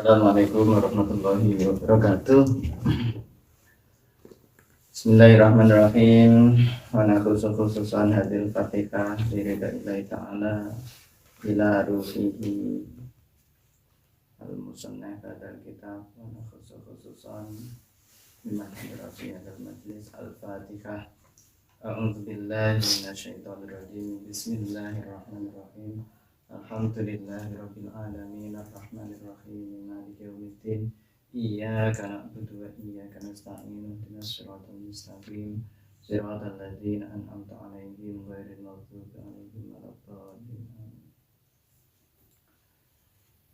Assalamualaikum warahmatullahi wabarakatuh. Bismillahirrahmanirrahim. Wa khususan hadil fatihah lillahi ta'ala ila ruhihi al-musannaf hadal kitab wa khususan mimman rafi hadal majlis al-fatihah. A'udzu billahi minasyaitonir rajim. Bismillahirrahmanirrahim. Alhamdulillahirabbil alamin arrahmanir rahim maliki yaumiddin iyyaka na'budu wa iyyaka nasta'in ihdinas siratal mustaqim siratal ladzina an'amta 'alaihim ghairil maghdubi 'alaihim waladdallin.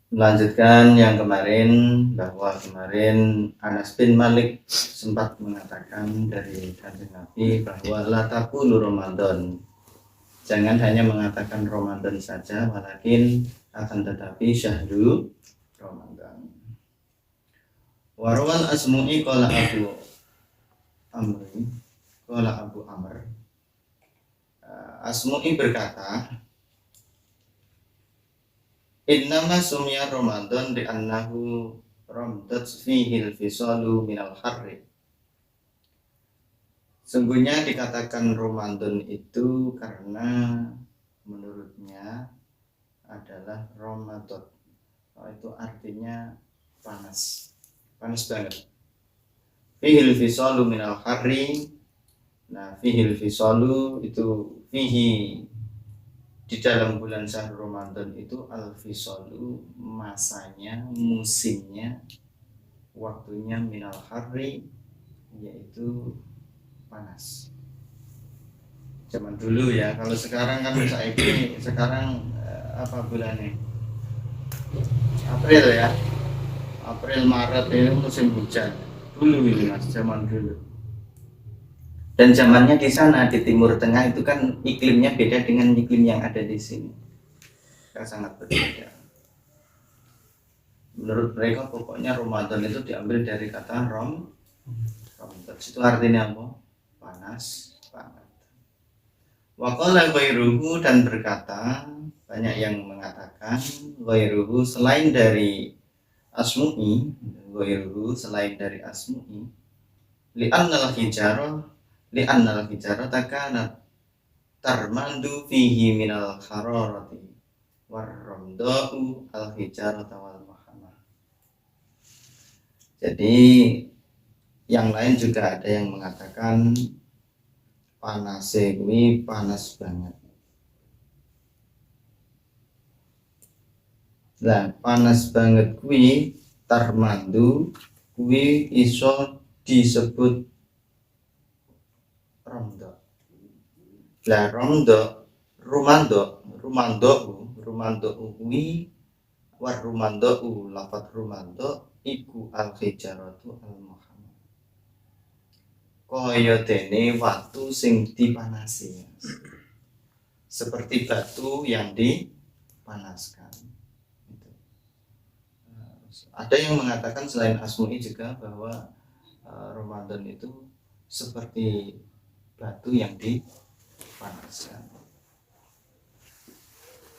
Melanjutkan yang kemarin, bahwa kemarin Anas bin Malik sempat mengatakan dari Kanjeng Nabi bahwa la taqulu Ramadan, jangan hanya mengatakan Ramadan saja, walakin akan tetapi syahdu Ramadan. Warwal asmu'i qala Abu Amr. Asmu'i berkata, innama sumya Ramadan li'annahu ramdat fihi al-fisalu minal harri. Sungguhnya dikatakan Ramadan itu karena menurutnya adalah Ramadan. Itu artinya panas banget. Fihil fisalu minal harri. Nah, fihil fisalu itu fihi, di dalam bulan syahrul Ramadan itu al-fisalu, masanya, musimnya, waktunya minal harri, yaitu panas. Zaman dulu ya, kalau sekarang kan sekarang apa bulannya? April ya. April Maret ini musim hujan. Dulu ini Mas, zaman dulu. Dan zamannya di sana di Timur Tengah itu kan iklimnya beda dengan iklim yang ada di sini. Sangat berbeda. Menurut mereka pokoknya Ramadan itu diambil dari kata Ramadan. Itu artinya apa? Panas banget. Waqala ghairuhu, dan berkata, banyak yang mengatakan ghairuhu selain dari asmu'i, li'annal hijarah takanat tarmandu fihi minal hararati warramda'u al hijarata wal mahamah. Jadi yang lain juga ada yang mengatakan panase kuwi panas banget. Nah, panas banget kuwi tarmandu kuwi iso disebut romdo. Lah rumando kuwi war rumando lafat rumando iku al hijaratu al mahamah. Kaya dene watu sing dipanasi, seperti batu yang dipanaskan. Ada yang mengatakan selain asmu'i juga bahwa Ramadan itu seperti batu yang dipanaskan.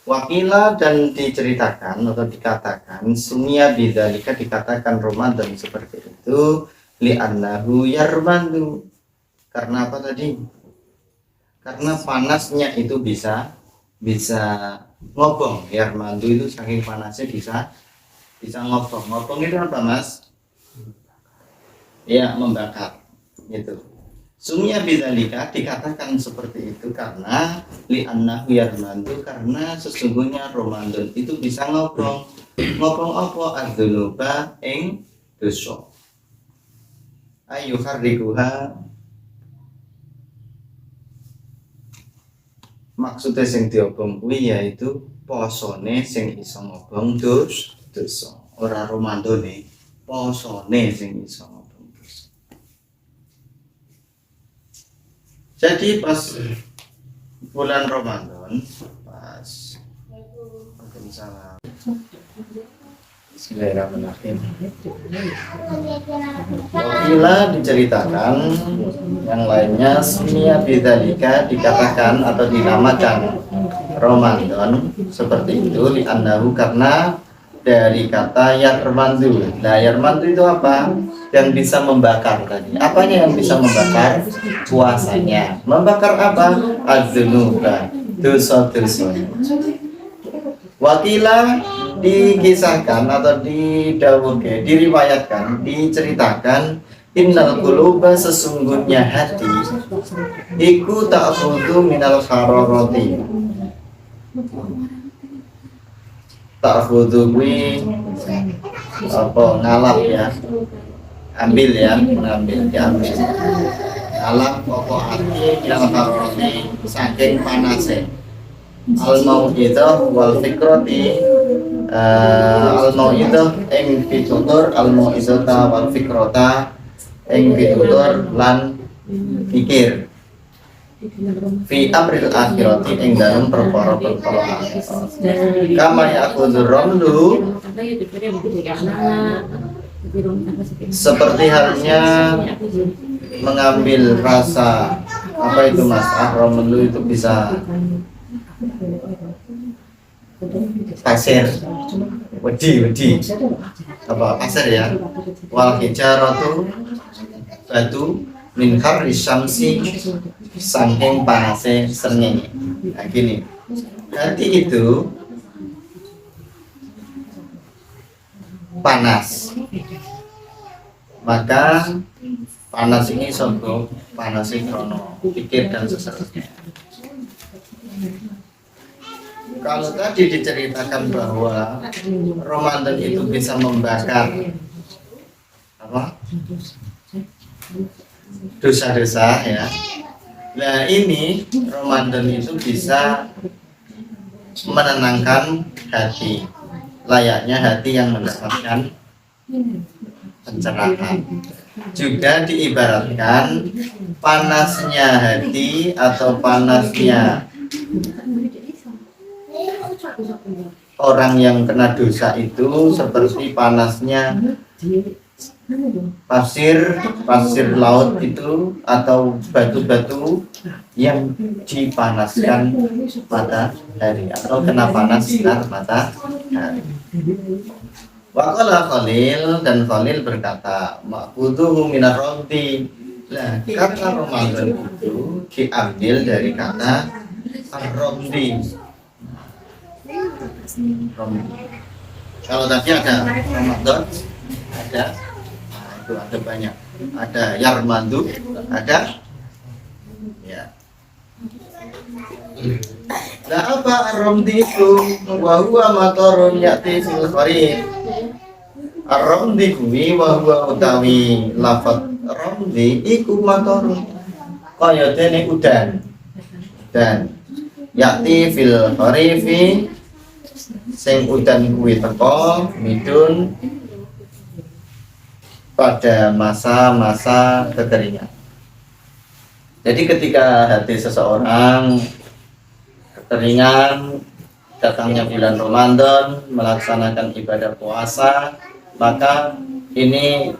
Wakila, dan diceritakan atau dikatakan sumia bidzalika, dikatakan Ramadan seperti itu li'annahu yarmandu, karena apa tadi? Karena panasnya itu bisa ngobong. Yarmandu itu saking panasnya bisa ngobong. Ngobong itu apa, Mas? Ya, membakar gitu. Sumia bidzalika, dikatakan seperti itu karena li'annahu yarmandu, karena sesungguhnya Ramadan itu bisa ngobong. Ngobong apa? Adzunuba ing dosa. Ayu harrikuha, maksudnya sing diobong kuwi yaitu posone sing iso ngobong dosa. Ora Ramadane, posone sing iso ngobong dosa. Jadi pas bulan Ramadan, pas Waalaikumsalam. Bismillahirrahmanirrahim. Bila diceritakan, yang lainnya sumia bidzalika, dikatakan atau dinamakan Ramadan seperti itu li'annahu, karena dari kata yarmandu. Nah, yarmandu itu apa? Yang bisa membakar tadi. Apanya yang bisa membakar? Puasanya. Membakar apa? Az-dzunuba, dosa-dosa. Wakila dikisahkan atau diriwayatkan, diceritakan, innal quluba, sesungguhnya hati, iku ta'khudhu minal hararati. Ta'khudhu kuwi apa, ngalap ya, ambil ya, mengambil, diambil. Ngalap pokok hati minal hararati, saking panase. Al mau'idah wal fikrati, al mau'idah ing pitutur, al mau'izata wal fikrata ing pitutur lan pikir, fi amril akhirati ing dalem perkara-perkara akhirat. Kama ya'khudhur ramlu, seperti halnya mengambil rasa, apa itu Mas? Ramlu itu bisa pasir, wedi apa pasir ya, wal hijaratu, batu, min harri syamsi, saking panase srengenge. Nah gini, hati itu panas, maka panas ini sogo panas krono pikir dan seterusnya. Kalau tadi diceritakan bahwa Ramadan itu bisa membakar apa? Dosa-dosa ya. Nah ini Ramadan itu bisa menenangkan hati, layaknya hati yang mendapatkan pencerahan. Juga diibaratkan panasnya hati atau panasnya orang yang kena dosa itu seperti panasnya pasir laut itu atau batu-batu yang dipanaskan matahari atau kena panas sinar matahari. Waqala Khalil, dan Khalil berkata, ma'khudhuhu minar ramdi. Nah, kata Ramadan itu diambil dari kata ar-ramdi. Kalau tadi ada Ramadan, ada itu ada banyak, ada yarmandu, ada ya. Nah apa ar-ramdi itu? Wa huwa matarun ya'ti fil kharif. Ar-ramdi kuwi wa huwa utawi lafaz ramdi iku matarun kaya dene udan. Dan ya'ti fil kharifi, sing udan kuwi teko midun pada masa-masa kekeringan. Jadi ketika hati seseorang kekeringan, datangnya bulan Ramadan, melaksanakan ibadah puasa, maka ini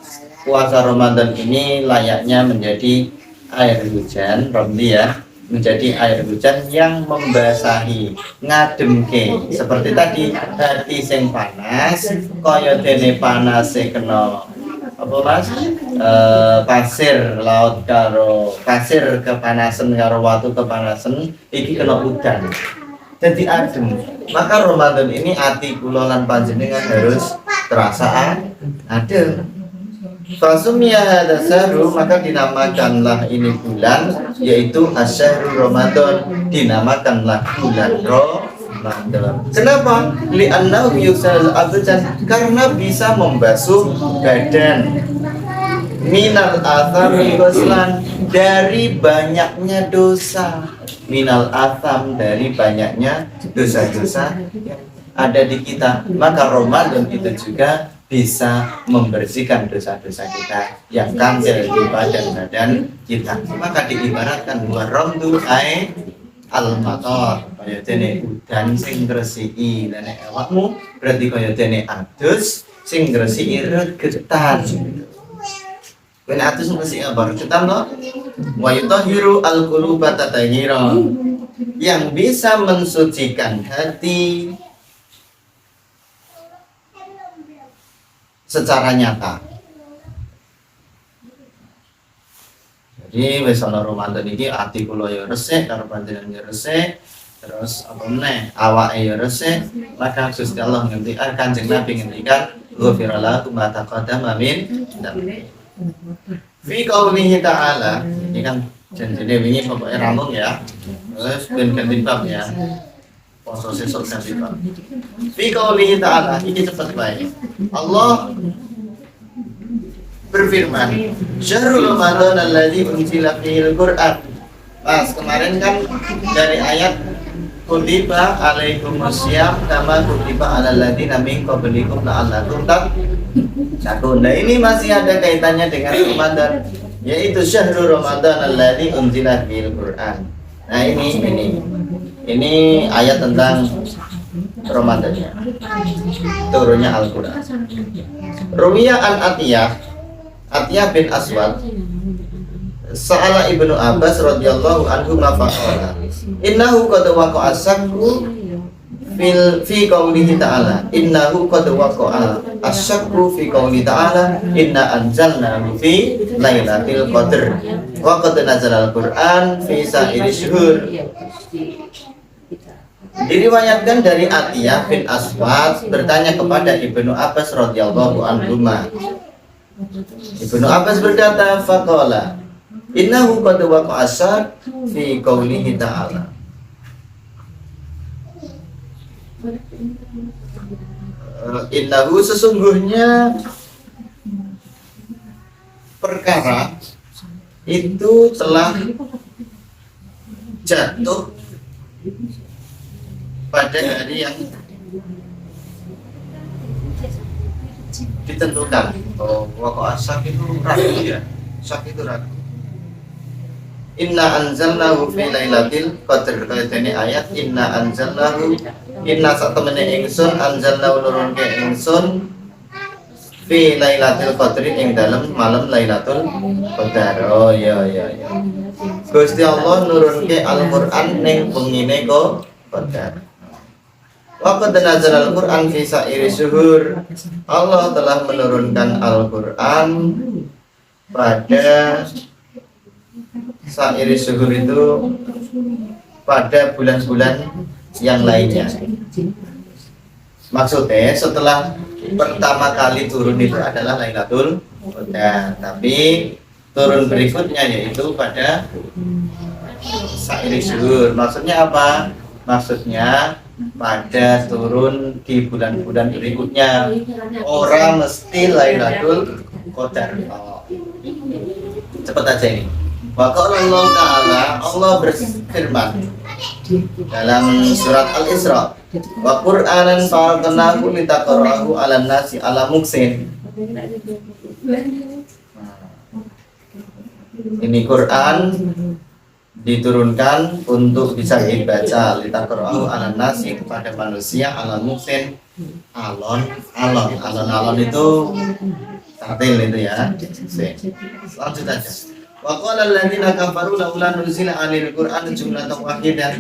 puasa Ramadan ini layaknya menjadi air hujan, ramli ya, menjadi air hujan yang membasahi, ngademke. Seperti tadi, hati sing panas, kaya dene panase kena apa Mas? Pasir laut karo pasir kepanasan karo watu kepanasan, iki kena udan. Jadi adem. Maka Ramadan ini ati kula lan panjenengan harus terasa adem. Fasumya hadza syahru, maka dinamakanlah ini bulan, yaitu asyhru Ramadan, dinamakanlah bulan Ramadan. Kenapa? Li'annahu yusal abdan, karena bisa membasuh badan, minal athami ghuslan, dari banyaknya dosa, minal atham, dari banyaknya dosa-dosa yang ada di kita. Maka Ramadan itu juga bisa membersihkan dosa-dosa kita yang kancil di badan kita. Maka diibaratkan wa ramdu ai al-matar, kaya dene udan sing ngresiki dene awakmu, berarti kaya dene adus sing ngresiki regetan. Kene adus ngresiki apa? Regetan to? Wa yutahhiru al-quluba tatahira, yang bisa mensucikan hati secara nyata. Jadi wis ana Ramadan iki ati kula ya resik karo panjenengan ya resik, terus apa meneh awake ya resik, maka Gusti Allah ngendikan Kanjeng Nabi ngendikan ghufira lahu ma taqaddama min dzambi. Fi qaulihi ta'ala, ini kan janjine wingi pokoknya ramung ya. Terus ben ganti bab ya. Poso sesuk ganti bab. Fi qaulihi ta'ala, iki cepet bae. Allah berfirman, Syahrul Ramadan alladzi unzila fihil Qur'an. Mas, kemarin kan dari ayat kutiba alaikumusiyam kama kutiba alal ladzina min qablikum la'allakum tattaqun. Nah, ini masih ada kaitannya dengan Ramadan, yaitu Syahrul Ramadan alladzi unzila fihil Qur'an. Nah, ini ayat tentang Ramadan ya. Turunnya Al-Qur'an. Ruwiya an Atiyah bin Aswad Sa'ala Ibnu Abbas radhiyallahu anhu ma faqala innahu qad waqa'a asyaqqu fi qaulihi ta'ala innahu qad waqa'a asyaqqu fi qaulihi ta'ala inna anzalnahu fi lailatul qadr wa qad nazala al-Qur'an fi sa'iri syuhur. Diriwayatkan dari Atiyah bin Aswad bertanya kepada Ibnu Abbas radhiyallahu anhu. Ibnu Abbas berkata, faqala innahu qad waqa'a asyak fi qaulihi ta'ala. Innahu sesungguhnya perkara itu telah jatuh pada hari yang ditentukan. Waqa'a asyak itu ragu ya. Asyak itu ragu. Inna anzalnahu fi lailatul qadr. Ini ayat inna anzalnahu inna satemene ingsun anzalnahu nurunke ingsun fi lailatul qadr ing dalem malam lailatul qadar. Oh ya. Gusti Allah nurunke Al-Qur'an ning bengine qadar. Waqad nazala al-Qur'an fi sa'iri syuhur. Allah telah menurunkan Al-Qur'an pada sa'iri syuhur itu pada bulan-bulan yang lainnya. Maksudnya setelah pertama kali turun itu adalah Lailatul Qadar, tapi turun berikutnya yaitu pada sa'iri syuhur. Maksudnya apa? Maksudnya pada turun di bulan-bulan berikutnya. Orang mesti Lailatul Qadar. Cepat aja ini. Waqala Allah Ta'ala, Allah berfirman dalam surat Al-Isra, wa Qur'anan faraqnahu litaqra'ahu 'alan nasi 'ala muksin. Ini Quran diturunkan untuk bisa dibaca litaqra'ahu 'alan nasi kepada manusia 'ala muksin. Alon itu tartil itu ya. Lanjut aja. Wa qala alladziina kafaru laula nuzila 'alaihil Qur'anu jumlatan wahidah.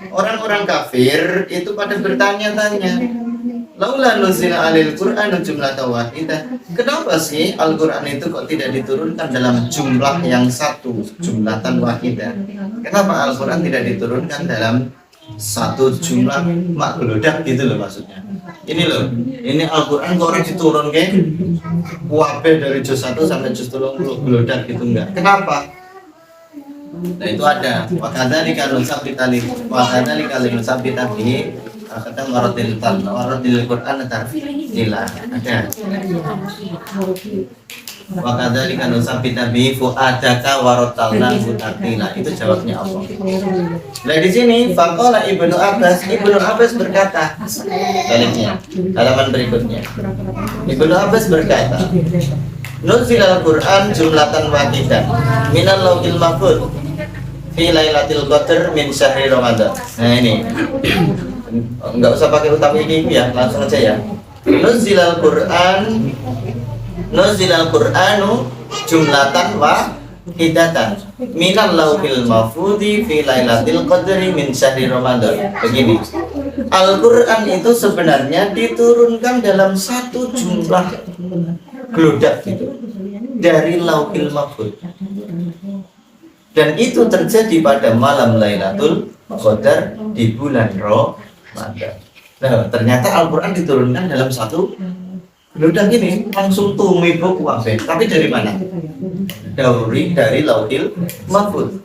Orang-orang kafir itu pada bertanya-tanya, laula nuzila 'alaihil Qur'anu jumlatan wahidah. Kenapa sih Al-Qur'an itu kok tidak diturunkan dalam jumlah yang satu, jumlatan wahidah? Kenapa Al-Qur'an tidak diturunkan dalam satu jumlah makludak gitu loh maksudnya. Ini loh, ini Al-Qur'an kok orang diturun ke wabe dari juz 1 sampai juz 30 gelodak gitu enggak. Kenapa? Nah itu ada. Wakadzalika nusabbitali kata maratil Qur'an tartila. Ada. Wakadzalika nusabbitabi fu'adaka warattalnahu tartila. Itu jawabnya Allah. Nah di sini faqala Ibnu Abbas berkata, baliknya halaman berikutnya. Ibnu Abbas berkata, nuzilal Qur'an jumlatan wahidan minal lauhil mahfuz fi lailatul qadr min syahri Ramadan. Nah ini enggak usah pakai utama ini ya, langsung aja ya. Nuzilal Qur'anu jumlatan wahidatan minal lauhil mahfudzi fi lailatul qadri min syahri Ramadan. Begini. Al-Quran itu sebenarnya diturunkan dalam satu jumlah gelodak gitu, dari Lauhil Mahfuz, dan itu terjadi pada malam Lailatul Qadar di bulan Ramadan. Nah, ternyata Al-Quran diturunkan dalam satu gelodak ini, langsung tumibo kuwabe. Tapi dari mana? Dari Lauhil Mahfuz.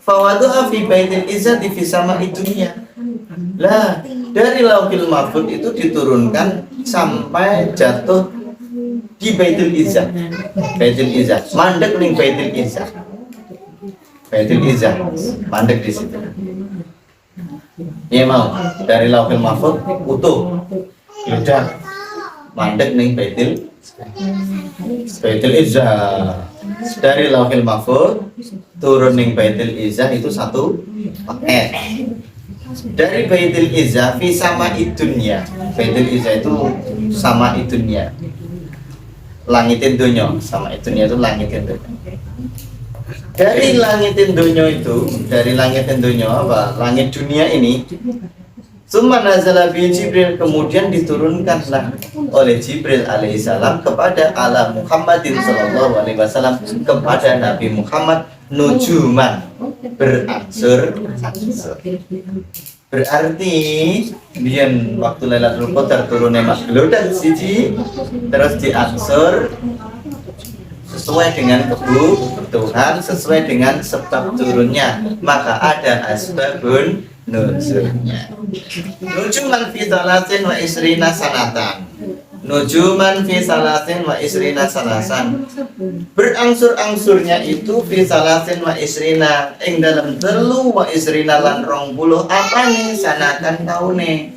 Fawaduha fi baitil izzati fi sama'i dunya. Lah, dari Lauhil Mahfuz itu diturunkan sampai jatuh di Baitul Izzah. Baitul Izzah, mandek ning Baitul Izzah. Baitul Izzah, mandek di situ. Iya mau, dari Lauhil Mahfuz utuh. Udah mandek ning Baitul Izzah. Dari Lauhil Mahfuz turun ning Baitul Izzah itu satu paket. Dari Baitul Izzah fi sama'i dunya. Baitul Izzah itu sama dunya. Langitin dunya, sama dunya itu langitin dunya. Dari langitin dunya itu, dari langitin dunya apa? Langit dunia ini. Summa nazala bi Jibril, kemudian diturunkanlah oleh Jibril alaihissalam kepada ala Muhammadin sallallahu alaihi wasallam, kepada Nabi Muhammad nujuman, berangsur. Berarti biyen waktu Lailatul Qadar turune Mas gelodak siji terus diangsur sesuai dengan kebutuhan, sesuai dengan sebab turunnya, maka ada asbabun nuzulnya. Nujuman fi salasin wa isrina sanatan. Nujuman fi salasin wa isrina sanatan. Berangsur-angsurnya itu fi salasin wa isrina, ing dalam telu wa isrina lan 20 apa nih sanatan taune.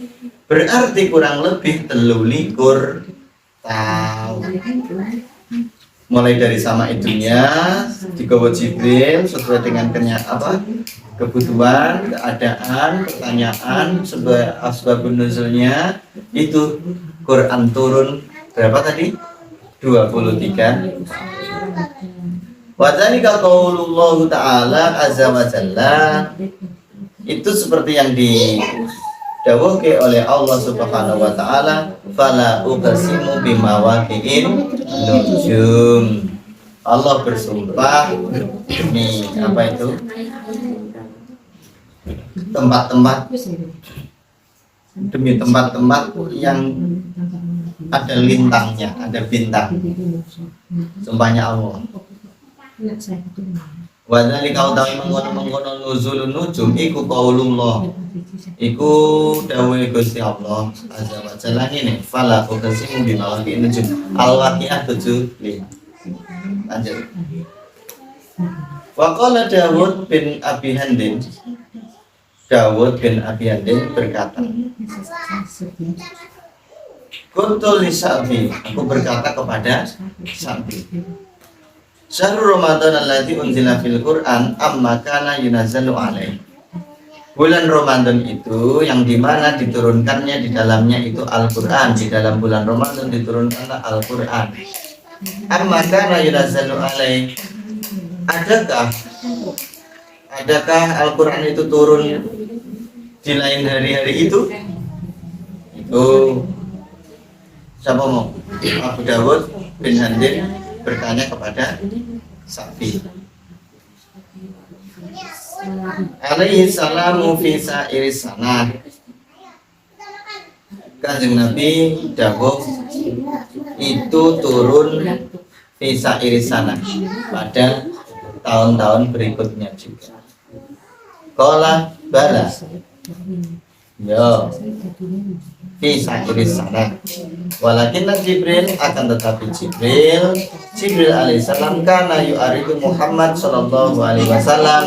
Berarti kurang lebih 23 tahun. Mulai dari sama itunya digawa Jibril sesuai dengan kebutuhan, keadaan, pertanyaan, sebuah asbabun nuzulnya. Itu Quran turun berapa tadi? 23. Wa dzalika qaulullah ta'ala azza wa jalla, itu seperti yang didhawuhke oleh Allah Subhanahu wa taala, fala uqsimu bimawaqi'in nujum. Allah bersumpah demi apa itu? Tempat-tempat, demi tempat-tempat yang ada lintangnya, ada bintang. Sumpahnya Allah. Wadali kau tahu mengkono nuzulun nujum iku qaulullah, iku dawuh Gusti Allah azza wa jalla ini, fala uqsimu bimawaqi'in nujum. Al-Waqiah 7. Lanjut. Wa qala Dawud bin Abi Handin, Dawud bin Abi Handin berkata, Kuntu li Sa'bi, aku berkata kepada Sa'bi, Syahrul Ramadan alladzi unzila fil Qur'an amma kana yunazzalu alaihi. Bulan Ramadan itu yang dimana diturunkannya di dalamnya itu Al-Qur'an. Di dalam bulan Ramadan diturunkanlah Al-Qur'an. Amma kana yunazzalu alaihi. Adakah Al-Qur'an itu turun di lain hari-hari itu? Itu siapa mau? Abu Dawud bin Handin bertanya kepada Sa'bi alaihi salamu fi sa'iris sanah. Kanjeng Nabi dawuh itu turun fi sa'iris sanah, pada tahun-tahun berikutnya juga. Qala bala, yo fi sa'iris sanah. Walakin Jibril, akan tetapi Jibril alaihissalam kana yu'aridu Muhammad sallallahu alaihi wasallam.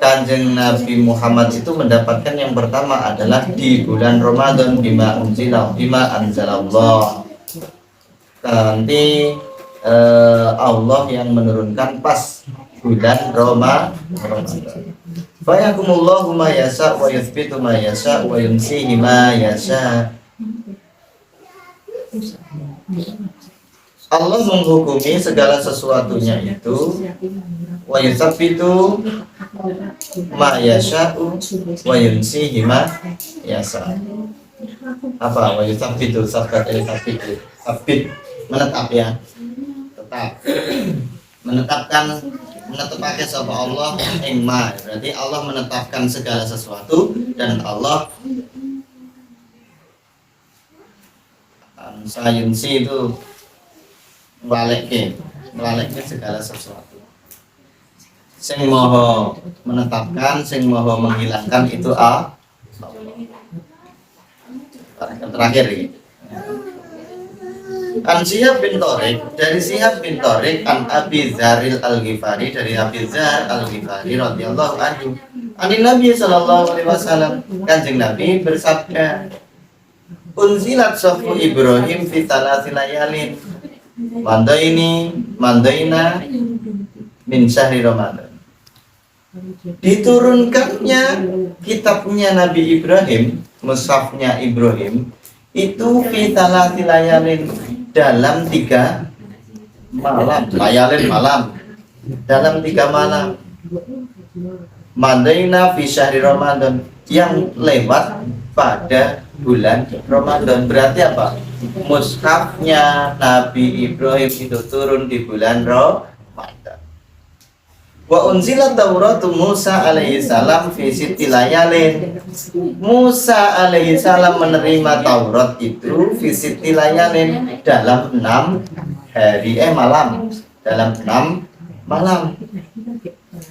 Kanjeng Nabi Muhammad itu mendapatkan yang pertama adalah di bulan Ramadan bima anzalallah. Nanti Allah yang menurunkan pas bulan Ramadan. Fa yakumullahu ma yasha wa yuthbitu ma yasha wa yunsihi ma yasha. Allah menghukumi segala sesuatunya itu, wa yusabbitu ma yasha'u wa yunsihi ma yasa. Apa wa yusabbitu sabbat sabit menetap ya, tetap menetapkan sapa Allah ing ma, berarti Allah menetapkan segala sesuatu dan Allah sayunsi itu melalekke segala sesuatu. Sing moho menetapkan, sing moho menghilangkan itu terakhir ini. An Syihab bin Tariq, dari Syihab bin Tariq an Abi Dzaril Al-Ghifari, dari Abi Dzar Al-Ghifari radhiyallahu anhu, anin Nabi sallallahu alaihi wasallam, Kanjeng Nabi bersabda, unzilat sufu Ibrahim fi thalathi layalin mandaina min syahri Ramadan. Diturunkannya kitabnya Nabi Ibrahim, mushafnya Ibrahim itu fi thalathi layalin, dalam 3 malam, layalin malam, dalam 3 malam. Mandaina fi syahri Ramadan, yang lewat pada bulan Ramadan. Berarti apa? Mushafnya Nabi Ibrahim itu turun di bulan Ramadan. Wa unzilat Tauratu Musa alaihi salam fi sitti layalin. Musa alaihi salam menerima Taurat itu fi sitti layalin, dalam 6 hari malam, dalam 6 malam.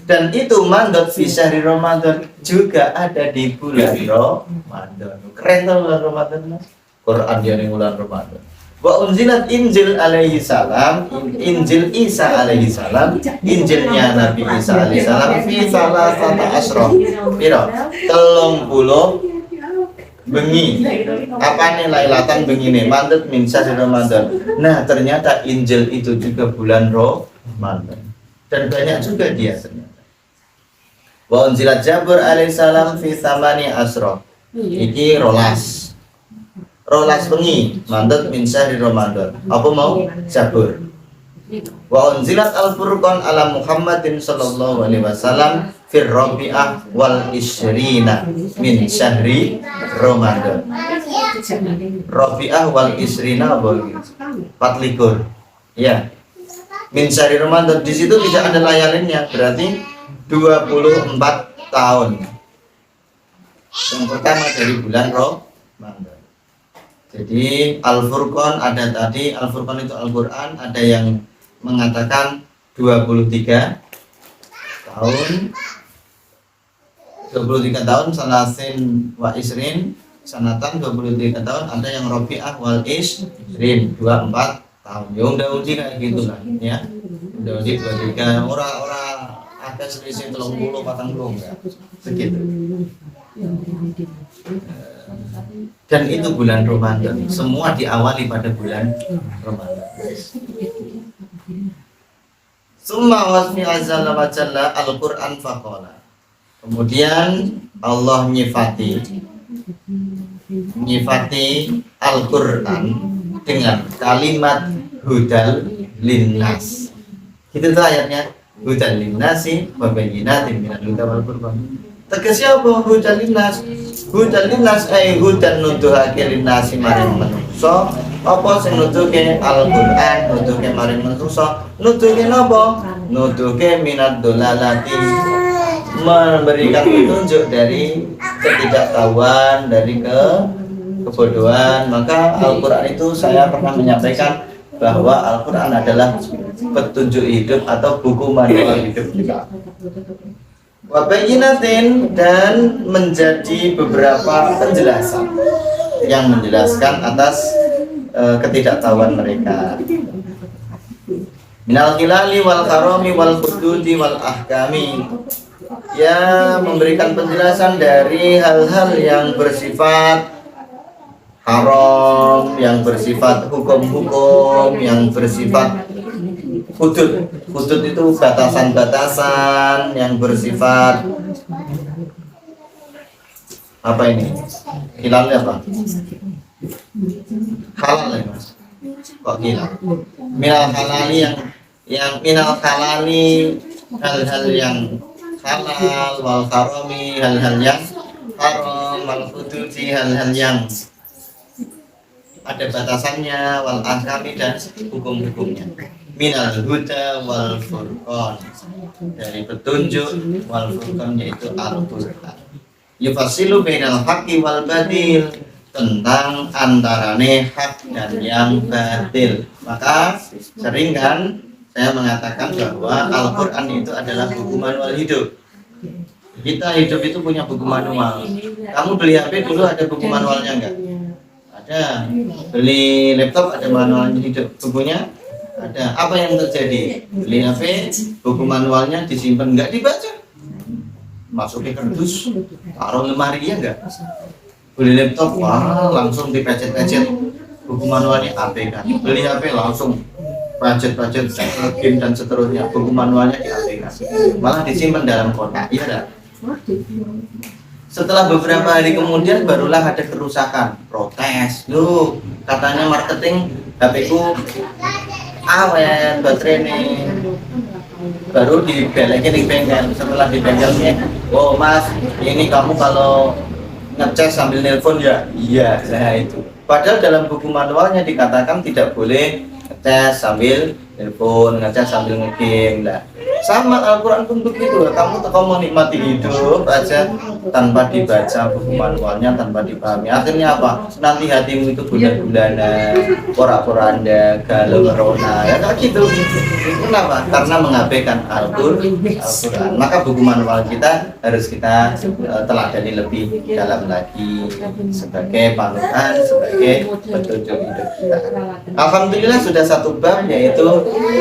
Dan itu mandot fi syahri Ramadan, juga ada di bulan Ramadan. Keren tuh bulan Ramadan, Mas. Quran dia di bulan Ramadan. Wa unzilat Injil alaihi salam, Injil Isa alaihi salam, Injilnya Nabi Isa alaihi salam fi salasata asra. Piro? 30 bengi. Apane lailatan bengine mandot min syahri Ramadan. Nah, ternyata Injil itu juga bulan Ramadan. Dan banyak juga dia ternyata. Wa unzilat Jabir alaihissalam fi thamani asra. Iki rolas bengi mandot min syahri Ramadan. Apa mau? Jabir. Wa unzilat al-furqan ala Muhammadin sallallahu alaihi wasallam fi rabi'ah wal isrina min syahri Ramadan. Rabi'ah wal isrina apa iki? 24. Ya. Min syahri Ramadan, di situ tidak ada layalinnya, berarti 24 tahun. Yang pertama dari bulan Ramadan. Jadi Al-Furqan ada tadi, Al-Furqan itu Al-Qur'an, ada yang mengatakan 23 tahun. 23 tahun salasin wa isrin sanatan, 23 tahun, ada yang Rabi'ah wal isrin 24 tahun. Ya udah kayak gitu lah ya. Udah 23 orang ada selisih 30 40 enggak segitu. Dan itu bulan Ramadan. Semua diawali pada bulan Ramadan. Summa wasmi azza wa jalla al-Qur'an faqala. Kemudian Allah nyifati Al-Qur'an dengan kalimat hudal linnas. Itu tuh ayatnya, hudal linnasi wa bayyinatin minal huda wal furqan. Tegasnya apa hudal linnas? Hudal linnas ay hudan nuduhake linnasi maring manungsa. Apa sing nuduhke Al-Qur'an, nuduhke maring manungsa. Nuduhke napa? Nuduhke minad dolalati, memberikan petunjuk dari ketidaktahuan, dari kebodohan. Maka Al-Quran itu saya pernah menyampaikan bahwa Al-Quran adalah petunjuk hidup atau buku manual hidup kita. Wabayinatin, dan menjadi beberapa penjelasan yang menjelaskan atas ketidaktahuan mereka. Minal hilali wal harami wal hududi wal ahkami, ya memberikan penjelasan dari hal-hal yang bersifat haram, yang bersifat hukum-hukum, yang bersifat hudud. Hudud itu batasan-batasan yang bersifat apa ini? Hilalnya apa? Halal ya Mas? Kok hilal? Minal halali yang minal halali, hal-hal yang halal, wal harami, hal-hal yang haram, wal hududi, hal-hal yang ada batasannya, wal ahkami, dan hukum-hukumnya. Minal huda wal furqan, dari petunjuk, wal furqan yaitu Al-Qur'an. Yufasilu bainal haqqi wal batil, tentang antarane hak dan yang batil. Maka sering kan saya mengatakan bahwa Al-Quran itu adalah buku manual hidup. Kita hidup itu punya buku manual. Kamu beli HP dulu ada buku manualnya enggak? Ada. Beli laptop ada manualnya hidup. Bukunya ada. Apa yang terjadi? Beli HP, buku manualnya disimpan enggak dibaca. Masukin kardus, taruh lemari ya enggak? Beli laptop, wah langsung dipecet-pecet, buku manualnya abaikan. Beli HP langsung pacet-pacet, game dan seterusnya, buku manualnya diabaikan. Malah disimpan dalam kotak, iya dah. Setelah beberapa hari kemudian barulah ada kerusakan, protes. Loh, katanya marketing HP ku awet, baterai nih. Baru dibelekin di bengkel. Setelah di bengkelnya, oh mas, ini kamu kalau ngecas sambil nelpon ya? Iya, nah itu. Padahal dalam buku manualnya dikatakan tidak boleh ngecas sambil nelpon, ngecas sambil ngegame lah. Sama Al-Quran pun begitu. Kamu mau nikmati hidup aja tanpa dibaca buku manualnya, tanpa dipahami. Akhirnya apa? Nanti hatimu itu bulan-bulanan, porak-poranda, galau, corona, ya kayak gitu. Kenapa? Karena mengabaikan Al-Quran. Maka buku manual kita harus kita teladani lebih dalam lagi sebagai panutan, sebagai petunjuk hidup kita. Alhamdulillah sudah satu bab, yaitu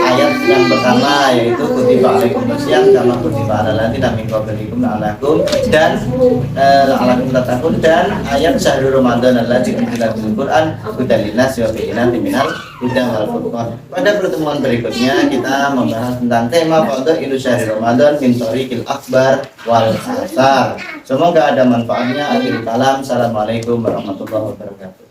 ayat yang pertama, yaitu kutiba alaikum wasyam kama kutiba alal ladzina min qablikum la'allakum dan la'allakum tattaqun, dan ayat syahrul ramadan allazi unzila fil Qur'an hudan linnas wa bayyinatin minal huda wal furqan. Pada pertemuan berikutnya kita membahas tentang tema fadhailus syahrul ramadan min thariqil akbar wal asar. Semoga ada manfaatnya. Akhirul kalam. Assalamualaikum warahmatullahi wabarakatuh.